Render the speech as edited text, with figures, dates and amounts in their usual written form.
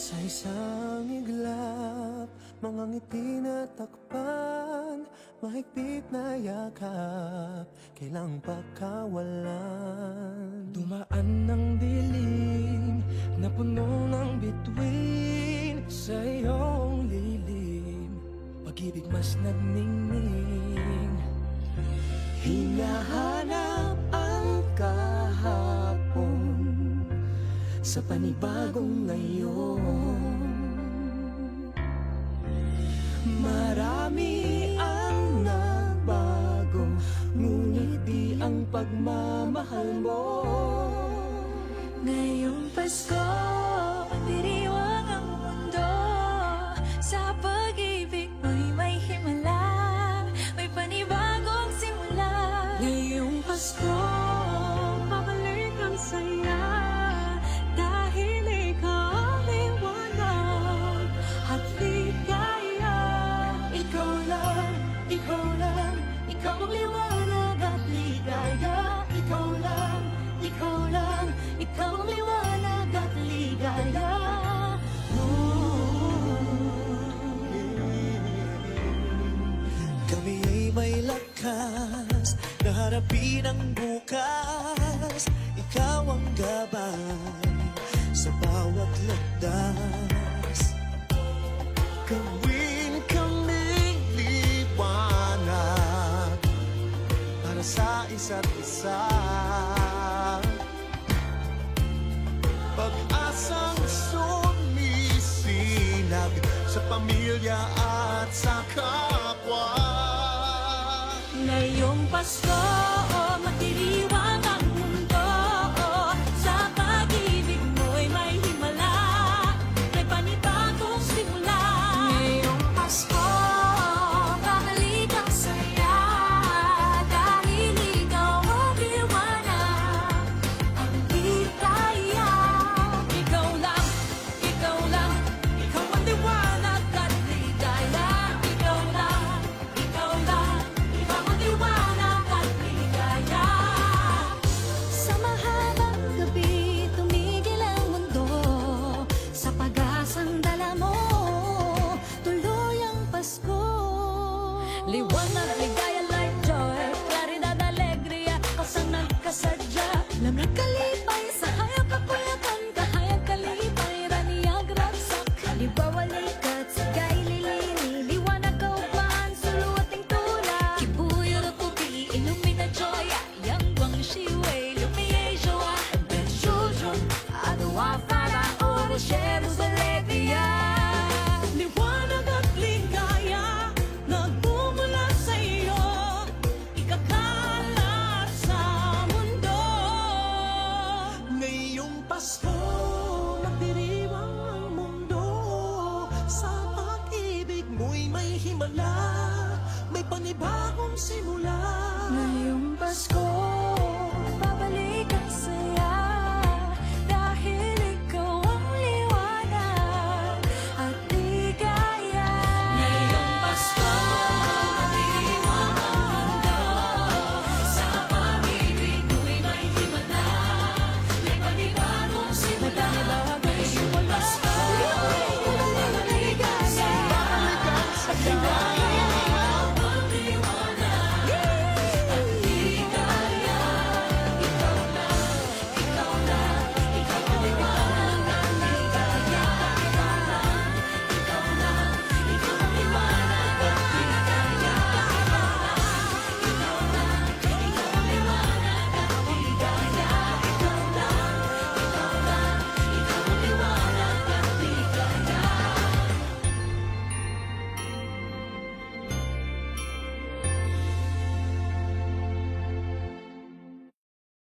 Sa isang iglap, mga ngiti na takpan, mahigpit na yakap, kailang pagkawalan. Dumaan ng dilim na puno ng bituin, sa iyong lilim, pag-ibig mas nagningning. Hinahanap ang kahapon sa panibagong ngayon. Marami ang nagbago, ngunit di ang pagmamahal mo. Ngayong Pasko, pagdiriwang ang mundo. Sa pag-ibig mo'y may himala, may panibagong simula. Ngayong Pasko, babalik ang saya, dahil ikaw ang liwanag at ligaya. Ikaw lang, ikaw lang, ikaw ang liwanag at ligaya. Ikaw lang, ikaw lang, ikaw ang liwanag at ligaya. Kami ay may lakas na harapin ang bukas. Ikaw ang gabay sa bawat landas. Gawin kaming liwanag para sa isa't isa. Pag-asang sumisinag sa pamilya at sa kapwa. Ngayong Pasko, magdiriwang ang mundo. Sa pag-ibig mo'y may himala, may panibagong simula. Ngayong Pasko, babalik ang saya, dahil ikaw ang liwanag, ang ligaya. Ikaw lang, ikaw lang, ikaw ang liwanag at ligaya. Ikaw lang, ikaw lang, ikaw ang liwanag at ligaya. Sa mahabang gabi, tumigil ang mundo, sa pag-asang dala mo, tuloy ang Pasko. Liwanag, ligaya, light, joy, claridad, alegria, kasanag, kasadya, lamig, kalipay, sa hayag, kapuyakan, kahayag, kalipay, raniyag, ragsak, halimbawa, likat, sigay, lilini, liwanag, kaugmaan, suluating tula, kibuyo, puti, illumina, joy, yang guang, shiway, lumiye, joa, ben, shujun, adwa, para, oro, sheros, alegria. Liwanag at ligaya, nagmumula sa iyo, ikakalat sa mundo. Ngayong Pasko, magdiriwang ang mundo. Sa pag-ibig mo'y may himala, may panibagong simula. Ngayong Pasko,